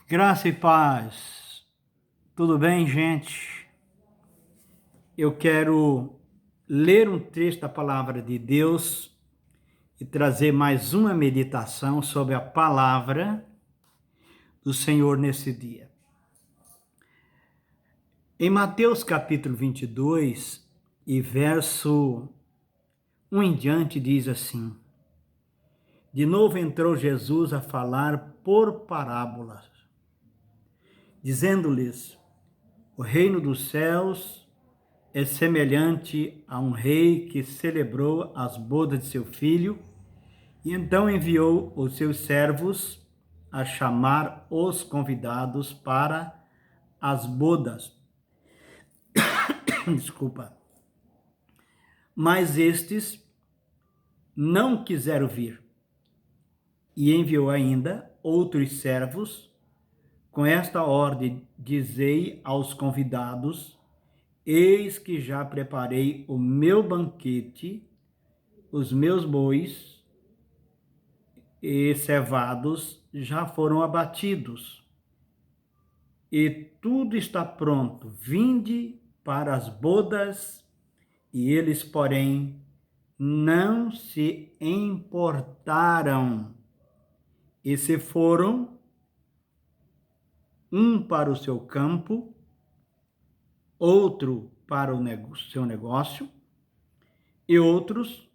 Graça e paz. Tudo bem, gente? Eu quero ler um trecho da palavra de Deus e trazer mais uma meditação sobre a palavra do Senhor nesse dia. Em Mateus capítulo 22 e verso 1 em diante diz assim: De novo entrou Jesus a falar por parábolas, dizendo-lhes: O reino dos céus é semelhante a um rei que celebrou as bodas de seu filho e então enviou os seus servos a chamar os convidados para as bodas. Desculpa. Mas estes não quiseram vir e enviou ainda outros servos com esta ordem: dizei aos convidados: eis que já preparei o meu banquete, os meus bois e cevados já foram abatidos, e tudo está pronto. Vinde para as bodas. E eles, porém, não se importaram, e se foram, um para o seu campo, outro para o seu negócio, e outros,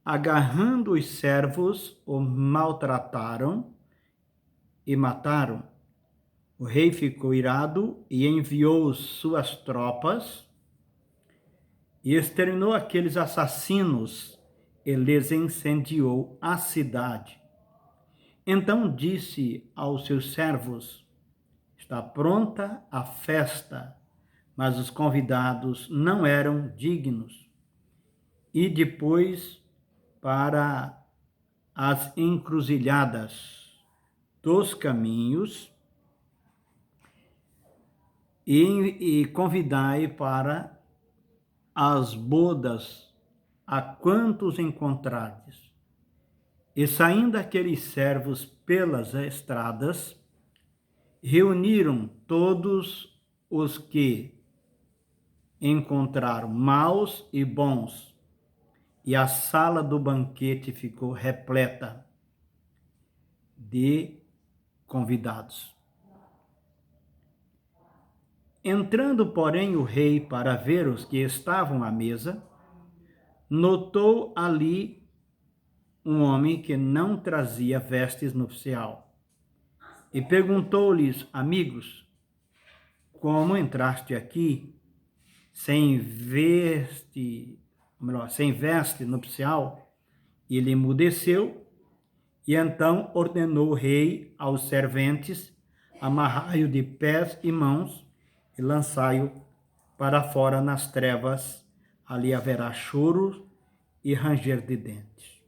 agarrando os servos, o maltrataram e mataram. O rei ficou irado e enviou suas tropas e exterminou aqueles assassinos e lhes incendiou a cidade. Então disse aos seus servos: está pronta a festa, mas os convidados não eram dignos. E depois para as encruzilhadas dos caminhos e convidai para as bodas a quantos encontrardes. E saindo aqueles servos pelas estradas, reuniram todos os que encontraram, maus e bons, e a sala do banquete ficou repleta de convidados. Entrando, porém, o rei para ver os que estavam à mesa, notou ali um homem que não trazia vestes nupcial e perguntou-lhes: amigos, como entraste aqui sem veste nupcial? Ele emudeceu e então ordenou o rei aos serventes: amarrai-o de pés e mãos e lançai-o para fora nas trevas. Ali haverá choro e ranger de dentes.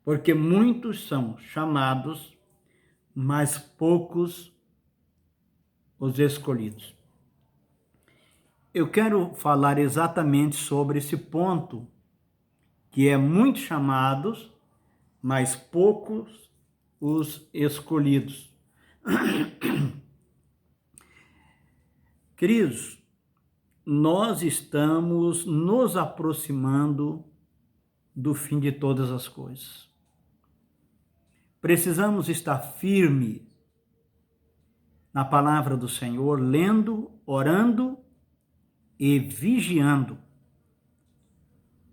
Porque muitos são chamados, mas poucos os escolhidos. Eu quero falar exatamente sobre esse ponto, que é muitos chamados, mas poucos os escolhidos. Queridos, nós estamos nos aproximando do fim de todas as coisas. Precisamos estar firme na palavra do Senhor, lendo, orando e vigiando,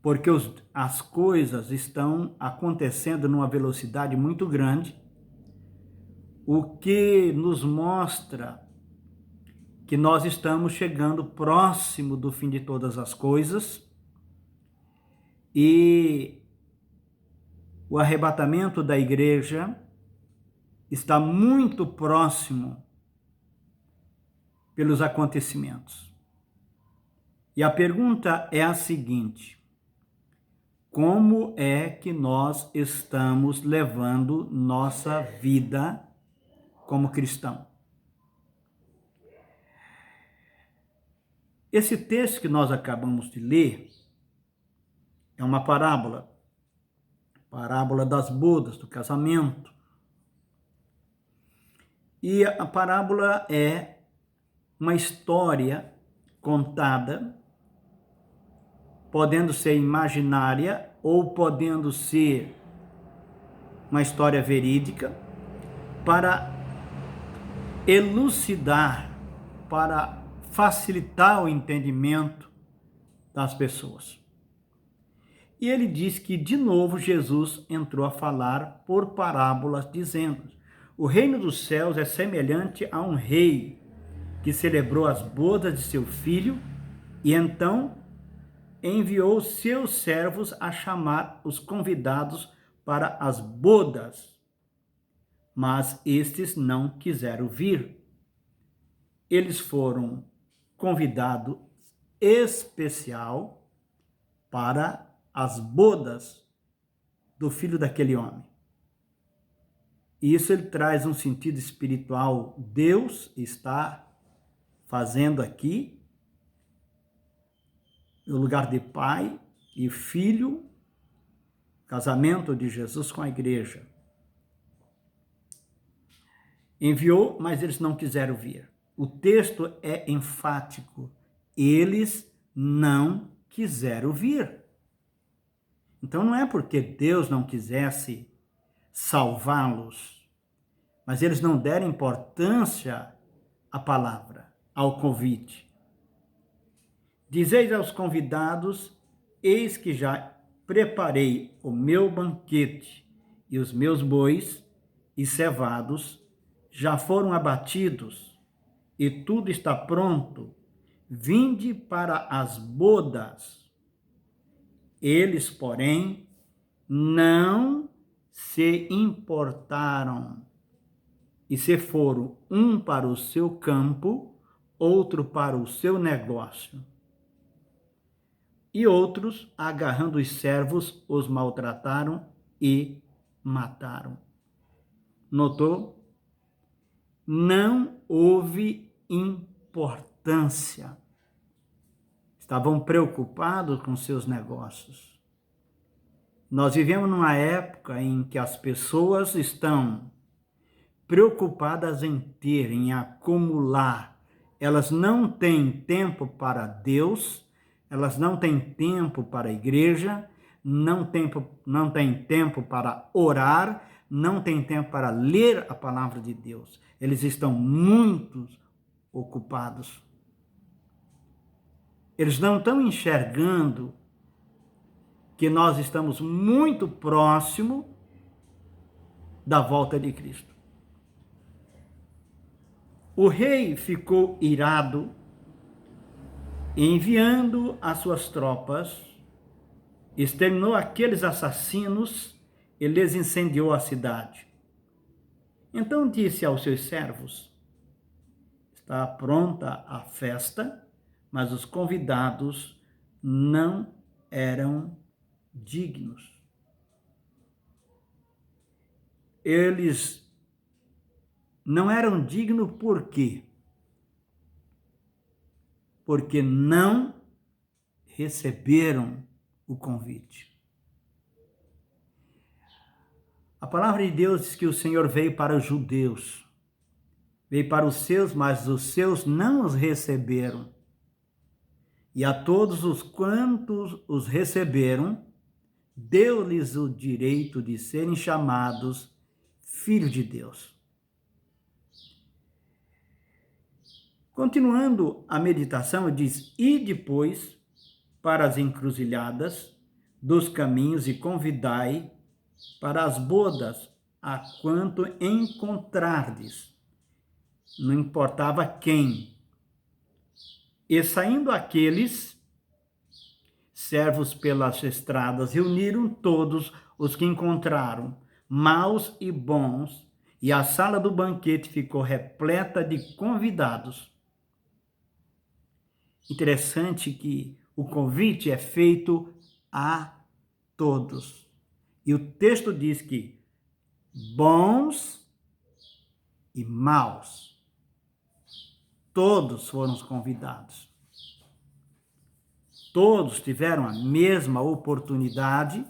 porque as coisas estão acontecendo numa velocidade muito grande, o que nos mostra que nós estamos chegando próximo do fim de todas as coisas e o arrebatamento da igreja está muito próximo pelos acontecimentos. E a pergunta é a seguinte: como é que nós estamos levando nossa vida como cristão? Esse texto que nós acabamos de ler é uma parábola das bodas, do casamento. E a parábola é uma história contada, podendo ser imaginária ou podendo ser uma história verídica, para elucidar, para facilitar o entendimento das pessoas. E ele diz que, de novo, Jesus entrou a falar por parábolas, dizendo: o reino dos céus é semelhante a um rei que celebrou as bodas de seu filho e então enviou seus servos a chamar os convidados para as bodas, mas estes não quiseram vir. Eles foram convidados especial para as bodas do filho daquele homem. E isso ele traz um sentido espiritual. Deus está fazendo aqui, no lugar de pai e filho, casamento de Jesus com a igreja. Enviou, mas eles não quiseram vir. O texto é enfático. Eles não quiseram vir. Então não é porque Deus não quisesse salvá-los, mas eles não deram importância à palavra, ao convite. Dizeis aos convidados: eis que já preparei o meu banquete, e os meus bois e cevados já foram abatidos, e tudo está pronto. Vinde para as bodas. Eles, porém, não se importaram, e se foram, um para o seu campo, outro para o seu negócio. E outros, agarrando os servos, os maltrataram e mataram. Notou? Não houve importância. Estavam preocupados com seus negócios. Nós vivemos numa época em que as pessoas estão preocupadas em ter, em acumular. Elas não têm tempo para Deus, elas não têm tempo para a igreja, não têm tempo para orar, não têm tempo para ler a palavra de Deus. Eles estão muito ocupados. Eles não estão enxergando que nós estamos muito próximo da volta de Cristo. O rei ficou irado, enviando as suas tropas, exterminou aqueles assassinos e lhes incendiou a cidade. Então disse aos seus servos: está pronta a festa, mas os convidados não eram dignos. Eles não eram dignos por quê? Porque não receberam o convite. A palavra de Deus diz que o Senhor veio para os judeus, veio para os seus, mas os seus não os receberam. E a todos os quantos os receberam, deu-lhes o direito de serem chamados filhos de Deus. Continuando a meditação, diz: e depois para as encruzilhadas dos caminhos e convidai para as bodas a quanto encontrardes. Não importava quem. E saindo aqueles servos pelas estradas, reuniram todos os que encontraram, maus e bons, e a sala do banquete ficou repleta de convidados. Interessante que o convite é feito a todos. E o texto diz que bons e maus, todos foram convidados. Todos tiveram a mesma oportunidade,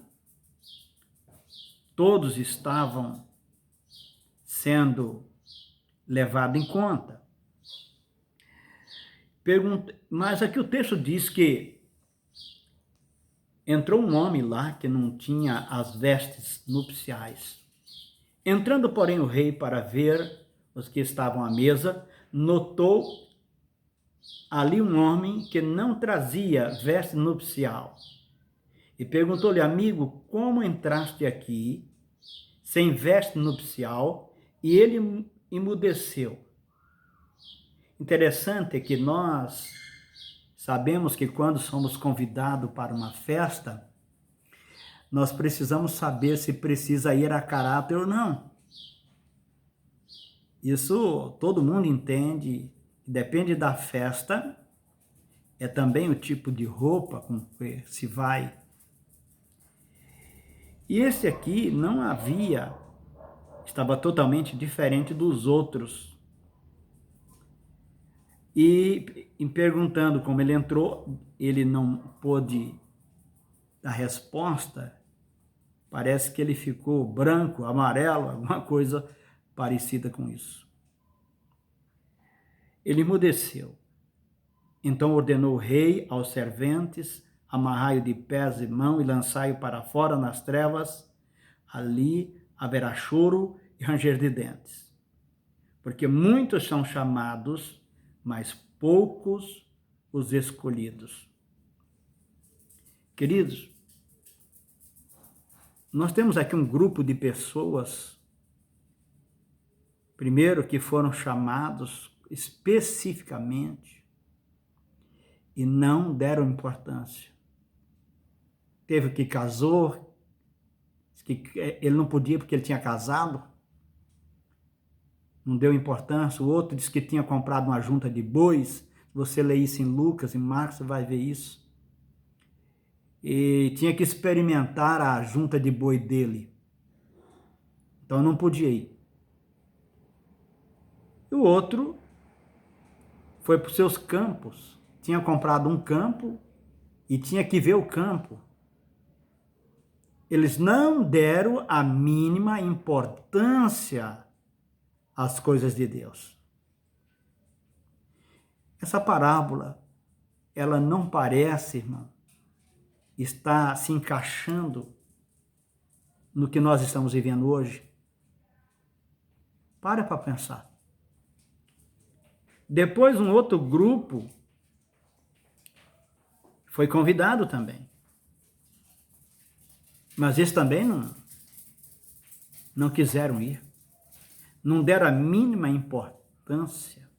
todos estavam sendo levado em conta. Mas aqui o texto diz que entrou um homem lá que não tinha as vestes nupciais. Entrando, porém, o rei para ver os que estavam à mesa, notou ali um homem que não trazia veste nupcial. E perguntou-lhe: amigo, como entraste aqui sem veste nupcial? E ele emudeceu. Interessante que nós sabemos que quando somos convidados para uma festa, nós precisamos saber se precisa ir a caráter ou não. Isso todo mundo entende, depende da festa, é também o tipo de roupa com que se vai. E esse aqui não havia, estava totalmente diferente dos outros. E em perguntando como ele entrou, ele não pôde dar resposta. Parece que ele ficou branco, amarelo, alguma coisa parecida com isso. Ele emudeceu. Então ordenou o rei aos serventes: amarrai-o de pés e mãos e lançai-o para fora nas trevas. Ali haverá choro e ranger de dentes. Porque muitos são chamados, mas poucos os escolhidos. Queridos, nós temos aqui um grupo de pessoas, primeiro, que foram chamados especificamente e não deram importância. Teve o que casou, que ele não podia porque ele tinha casado, não deu importância. O outro disse que tinha comprado uma junta de bois. Se você ler isso em Lucas, em Marcos, você vai ver isso. E tinha que experimentar a junta de boi dele. Então não podia ir. E o outro foi para os seus campos. Tinha comprado um campo e tinha que ver o campo. Eles não deram a mínima importância às coisas de Deus. Essa parábola, ela não parece, irmão, estar se encaixando no que nós estamos vivendo hoje. Para pensar. Depois um outro grupo foi convidado também. Mas eles também não quiseram ir. Não deram a mínima importância.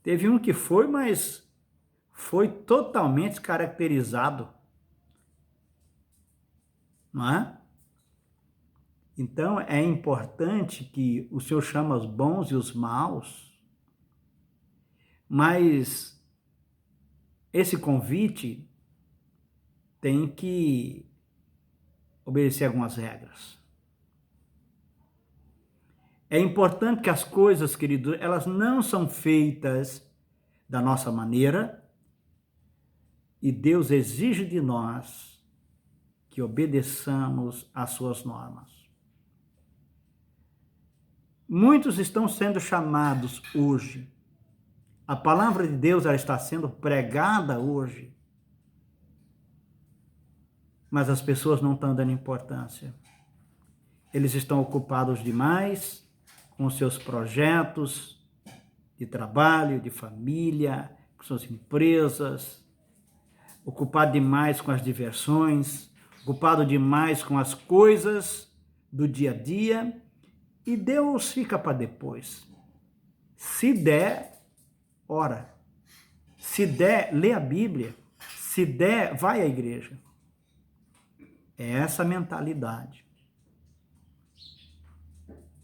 Teve um que foi, mas foi totalmente caracterizado. Não é? Então é importante que o Senhor chama os bons e os maus, mas esse convite tem que obedecer algumas regras. É importante que as coisas, queridos, elas não são feitas da nossa maneira e Deus exige de nós que obedeçamos às suas normas. Muitos estão sendo chamados hoje. A palavra de Deus ela está sendo pregada hoje. Mas as pessoas não estão dando importância. Eles estão ocupados demais com seus projetos de trabalho, de família, com suas empresas, ocupado demais com as diversões, ocupado demais com as coisas do dia a dia, e Deus fica para depois. Se der, ora. Se der, lê a Bíblia. Se der, vai à igreja. É essa mentalidade.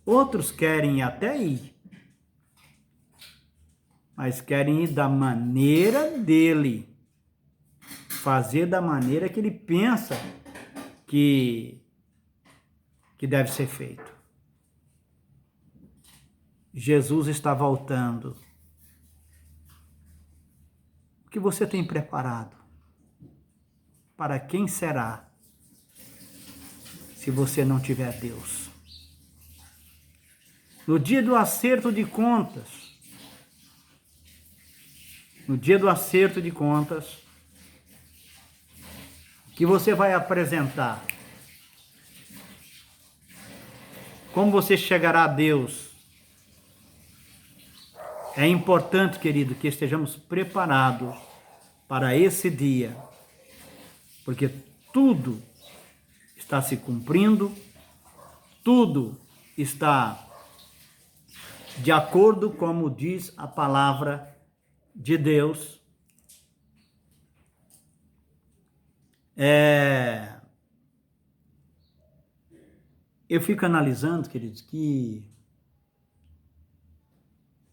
Outros querem até ir, mas querem ir da maneira dele, fazer da maneira que ele pensa que deve ser feito. Jesus está voltando. O que você tem preparado? Para quem será se você não tiver Deus? no dia do acerto de contas, no dia do acerto de contas, que você vai apresentar, como você chegará a Deus. É importante, querido, que estejamos preparados para esse dia, porque tudo está se cumprindo, tudo está de acordo como diz a palavra de Deus. Eu fico analisando, queridos, que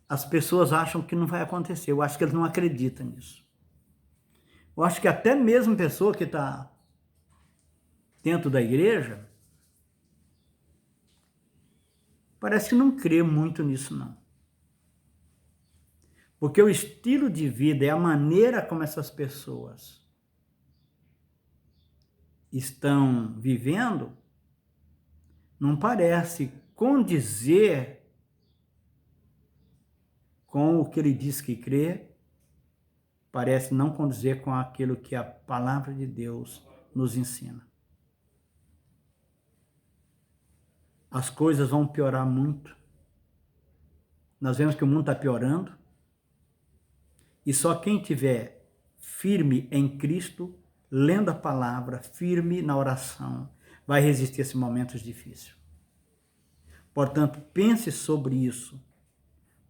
as pessoas acham que não vai acontecer. Eu acho que eles não acreditam nisso. Eu acho que até mesmo pessoa que está dentro da igreja parece que não crê muito nisso, não. Porque o estilo de vida é a maneira como essas pessoas estão vivendo, não parece condizer com o que ele diz que crê, parece não condizer com aquilo que a palavra de Deus nos ensina. As coisas vão piorar muito. Nós vemos que o mundo está piorando. E só quem estiver firme em Cristo, lendo a palavra, firme na oração, vai resistir a esses momentos difíceis. Portanto, pense sobre isso.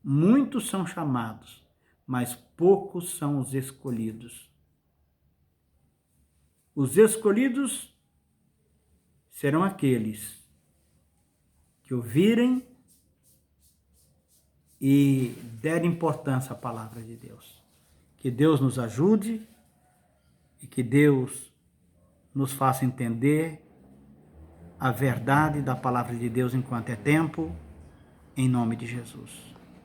Muitos são chamados, mas poucos são os escolhidos. Os escolhidos serão aqueles que ouvirem e derem importância à palavra de Deus. Que Deus nos ajude e que Deus nos faça entender a verdade da palavra de Deus enquanto é tempo, em nome de Jesus.